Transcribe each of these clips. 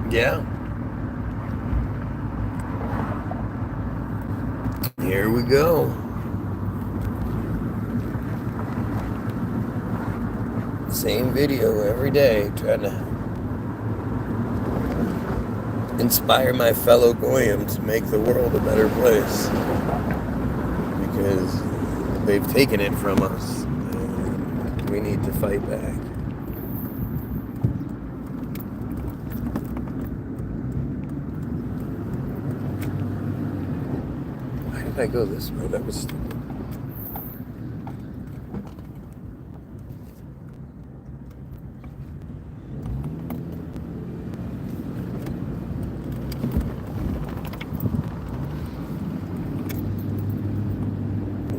Yeah. Here we go. Same video every day, trying to inspire my fellow Goyim to make the world a better place. Because they've taken it from us. And we need to fight back. Why did I go this way? That was stupid.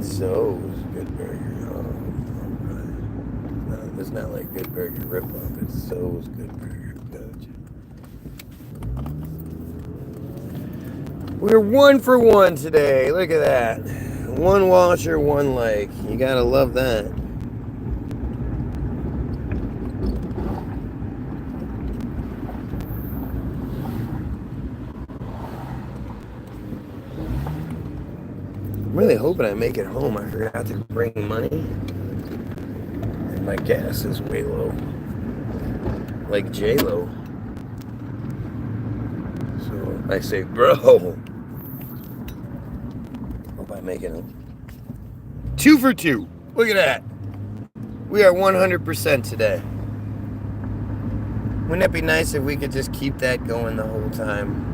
Zoe's Good Burger. Oh, right. No, it's not like Good Burger ripoff. It's Zoe's Good Burger. Gotcha. We're 1 for 1 today. Look at that. One washer, one like. You gotta love that. I'm really hoping I make it home. I forgot to bring money. And my gas is way low. Like J-Lo. So I say, bro. Hope I make it home. 2 for 2. Look at that. We are 100% today. Wouldn't that be nice if we could just keep that going the whole time?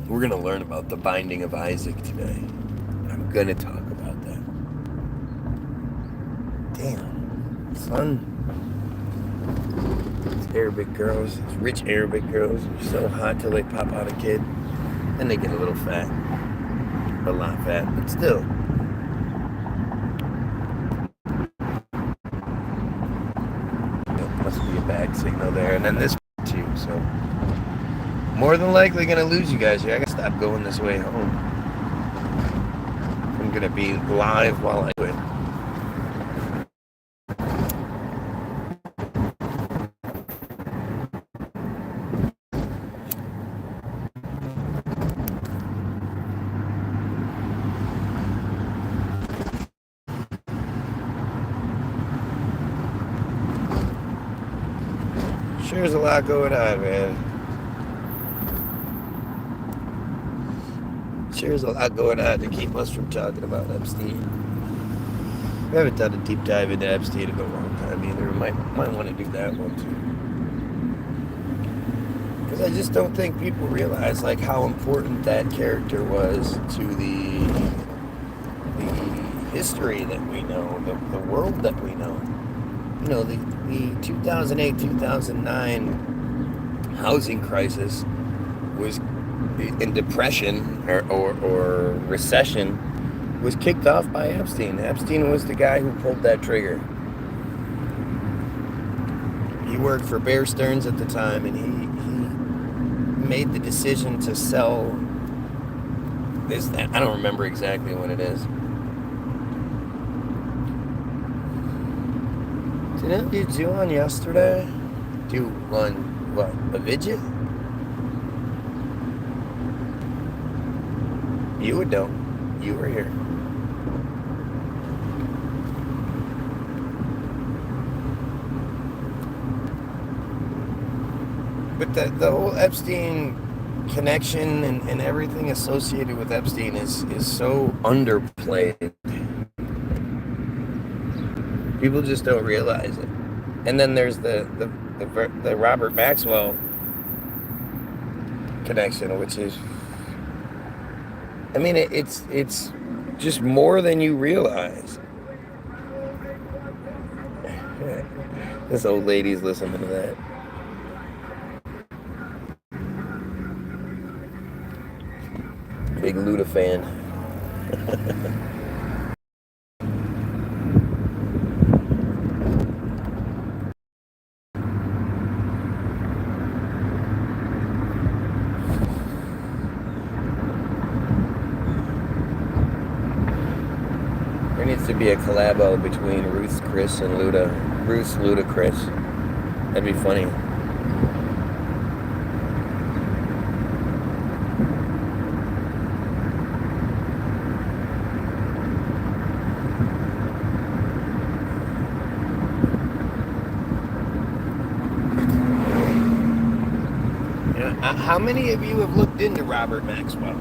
We're going to learn about the binding of Isaac today. I'm going to talk about that. Damn, son. These Arabic girls, these rich Arabic girls, are so hot till they pop out a kid. Then they get a little fat. A lot fat, but still. There must be a bad signal there. And then this too, so. More than likely gonna lose you guys here. I gotta stop going this way home. I'm gonna be live while I do it. Sure, there's a lot going on, man. There's a lot going on to keep us from talking about Epstein. We haven't done a deep dive into Epstein in a long time either. We might want to do that one too. Because I just don't think people realize like how important that character was to the history that we know, the world that we know. You know, the 2008-2009 housing crisis was in depression or recession was kicked off by Epstein. Epstein was the guy who pulled that trigger. He worked for Bear Stearns at the time, and he made the decision to sell this. I don't remember exactly what it is. Didn't you do one yesterday? Do one what? A vidget? You would know. You were here. But the whole Epstein connection and everything associated with Epstein is so underplayed. People just don't realize it. And then there's the Robert Maxwell connection, which is, I mean, it's just more than you realize. This old lady's listening to that. Big Luda fan. should be a collabo between Ruth Chris and Luda. Ruth Luda Chris. That'd be funny. How many of you have looked into Robert Maxwell?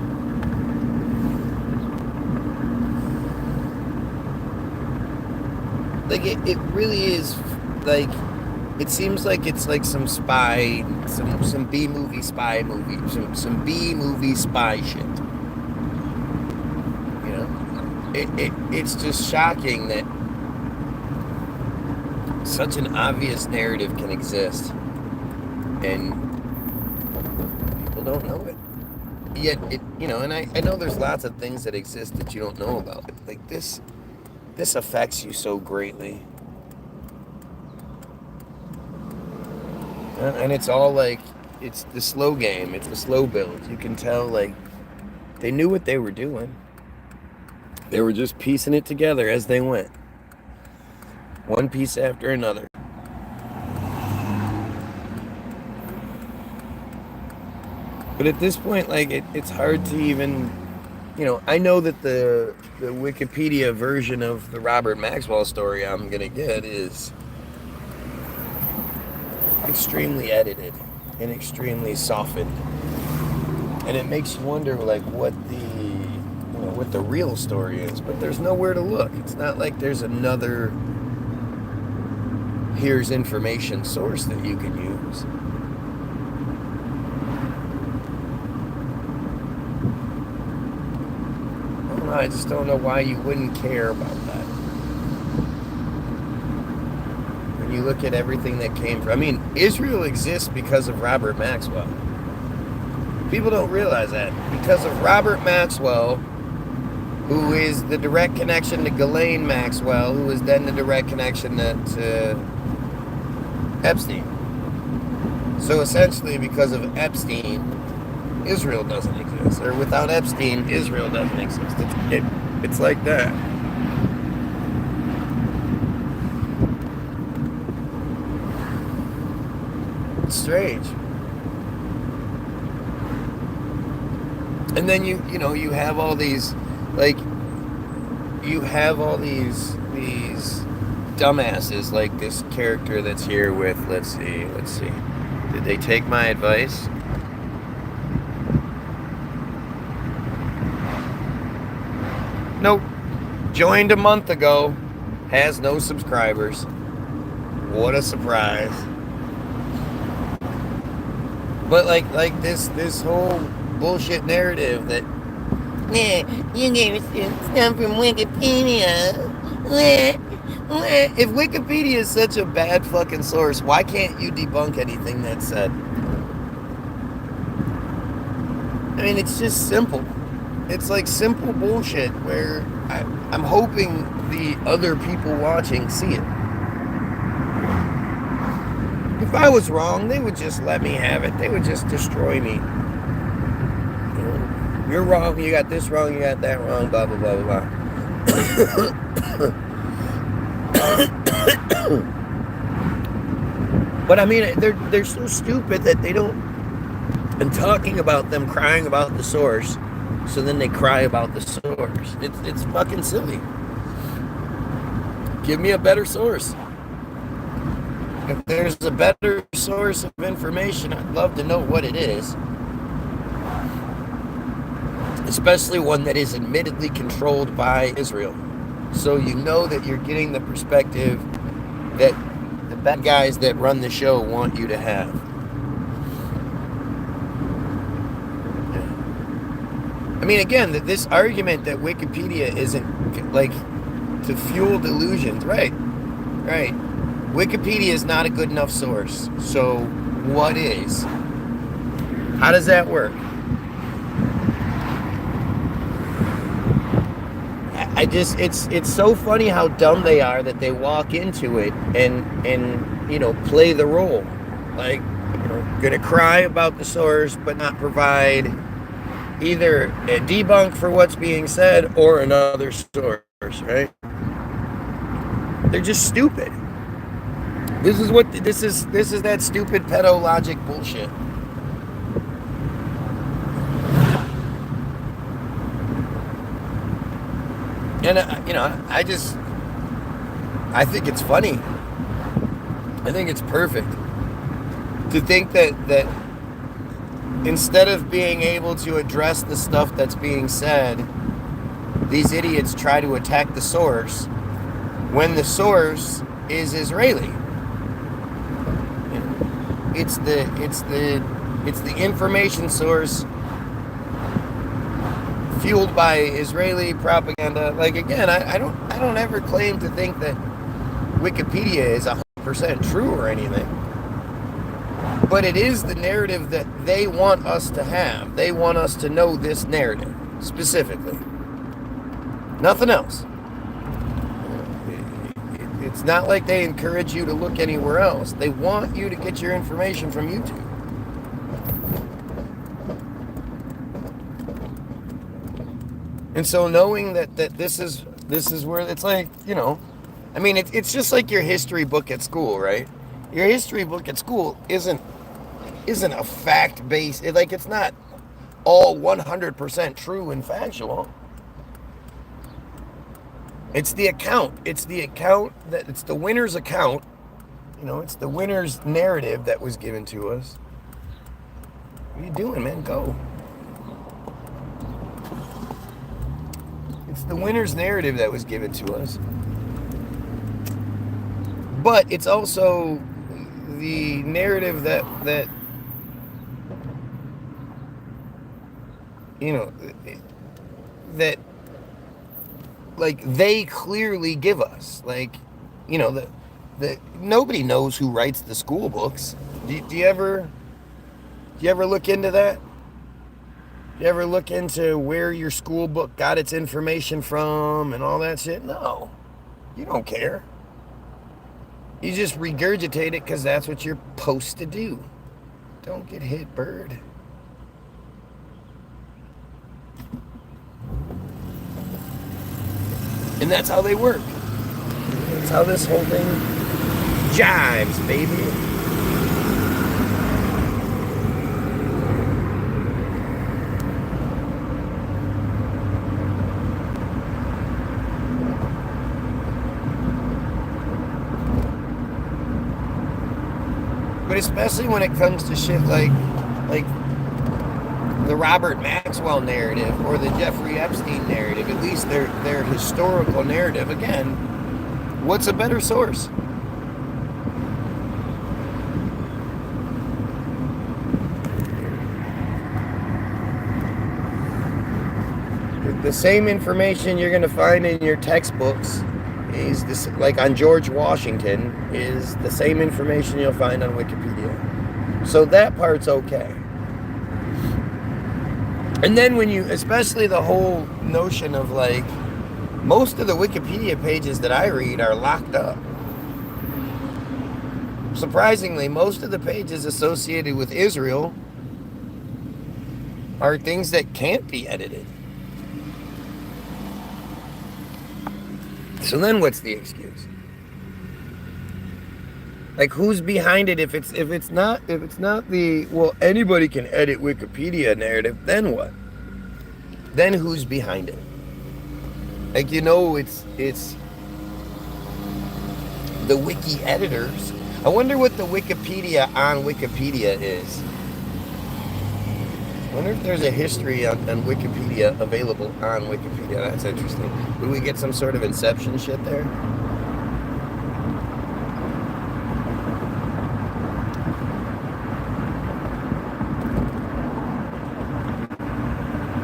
Like, it really is, like, it seems like it's like some spy, some B-movie spy movie, some B-movie spy shit. You know? It's just shocking that such an obvious narrative can exist. And people don't know it. Yet, you know, and I know there's lots of things that exist that you don't know about. Like, this affects you so greatly. And it's all like, it's the slow game. It's the slow build. You can tell, like, they knew what they were doing. They were just piecing it together as they went. One piece after another. But at this point, like, it's hard to even, you know, I know that the Wikipedia version of the Robert Maxwell story I'm going to get is extremely edited and extremely softened. And it makes you wonder, like, what the real story is. But there's nowhere to look. It's not like there's another here's information source that you can use. I just don't know why you wouldn't care about that. When you look at everything that came from... I mean, Israel exists because of Robert Maxwell. People don't realize that. Because of Robert Maxwell, who is the direct connection to Ghislaine Maxwell, who is then the direct connection to Epstein. So essentially, because of Epstein, Israel doesn't exist. Or without Epstein, Israel doesn't exist. It's like that. It's strange. And then you have all these, like, you have all these dumbasses, like this character that's here with, let's see. Did they take my advice? Nope. Joined a month ago. Has no subscribers. What a surprise. But like this whole bullshit narrative that, you gave us stuff from Wikipedia. If Wikipedia is such a bad fucking source, why can't you debunk anything that's said? I mean, it's just simple. It's like simple bullshit where I'm hoping the other people watching see it. If I was wrong, they would just let me have it. They would just destroy me. You know, you're wrong, you got this wrong, you got that wrong, blah, blah, blah, blah, blah. But I mean, they're so stupid that they don't... And talking about them crying about the source... So then they cry about the source. It's fucking silly. Give me a better source. If there's a better source of information, I'd love to know what it is. Especially one that is admittedly controlled by Israel. So you know that you're getting the perspective that the bad guys that run the show want you to have. I mean, again, this argument that Wikipedia isn't, like, to fuel delusions, right? Wikipedia is not a good enough source. So, what is? How does that work? It's so funny how dumb they are that they walk into it and play the role. Like, gonna cry about the source, but not provide either a debunk for what's being said or another source, right? They're just stupid. This is what this is that stupid pedo logic bullshit. And I think it's funny. I think it's perfect to think that instead of being able to address the stuff that's being said, these idiots try to attack the source when the source is Israeli. It's the information source fueled by Israeli propaganda. Like, again, I don't ever claim to think that Wikipedia is 100% true or anything. But it is the narrative that they want us to have. They want us to know this narrative specifically. Nothing else. It's not like they encourage you to look anywhere else. They want you to get your information from YouTube. And so knowing that this is where it's like, I mean, it's just like your history book at school, right? Your history book at school isn't a fact-based, it's not all 100% true and factual. It's the account. It's the winner's account. It's the winner's narrative that was given to us. What are you doing, man? Go. It's the winner's narrative that was given to us. But it's also the narrative that like they clearly give us. Like, nobody knows who writes the school books. Do you ever look into that? You ever look into where your school book got its information from and all that shit? No. You don't care. You just regurgitate it because that's what you're supposed to do. Don't get hit, bird. And that's how they work. That's how this whole thing jives, baby. But especially when it comes to shit like the Robert Maxwell narrative or the Jeffrey Epstein narrative, at least their historical narrative. Again, what's a better source? The same information you're going to find in your textbooks is this, like on George Washington, is the same information you'll find on Wikipedia. So that part's okay. And then when you, especially the whole notion of like, most of the Wikipedia pages that I read are locked up. Surprisingly, most of the pages associated with Israel are things that can't be edited. So then what's the excuse? Like, who's behind it? If it's not the, well, anybody can edit Wikipedia narrative, then what? Then who's behind it? Like, it's the wiki editors. I wonder what the Wikipedia on Wikipedia is. I wonder if there's a history on Wikipedia available on Wikipedia. That's interesting. Would we get some sort of Inception shit there?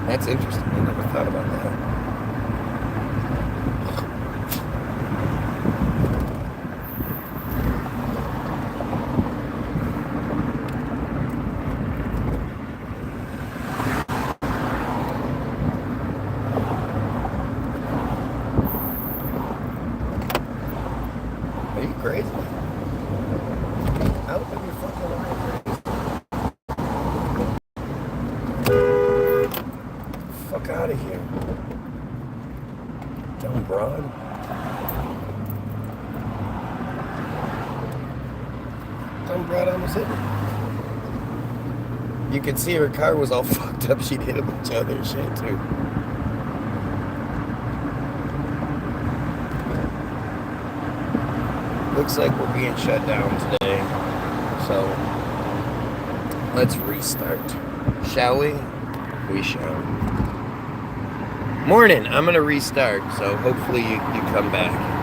That's interesting. I never thought about that. Are you crazy? How could you fucking crazy? Fuck out of here. Dumb broad. broad almost hit me. You could see her car was all fucked up. She'd hit a bunch of other shit too. Looks like we're being shut down today. So let's restart. Shall we? We shall. Morning. I'm going to restart. So hopefully you come back.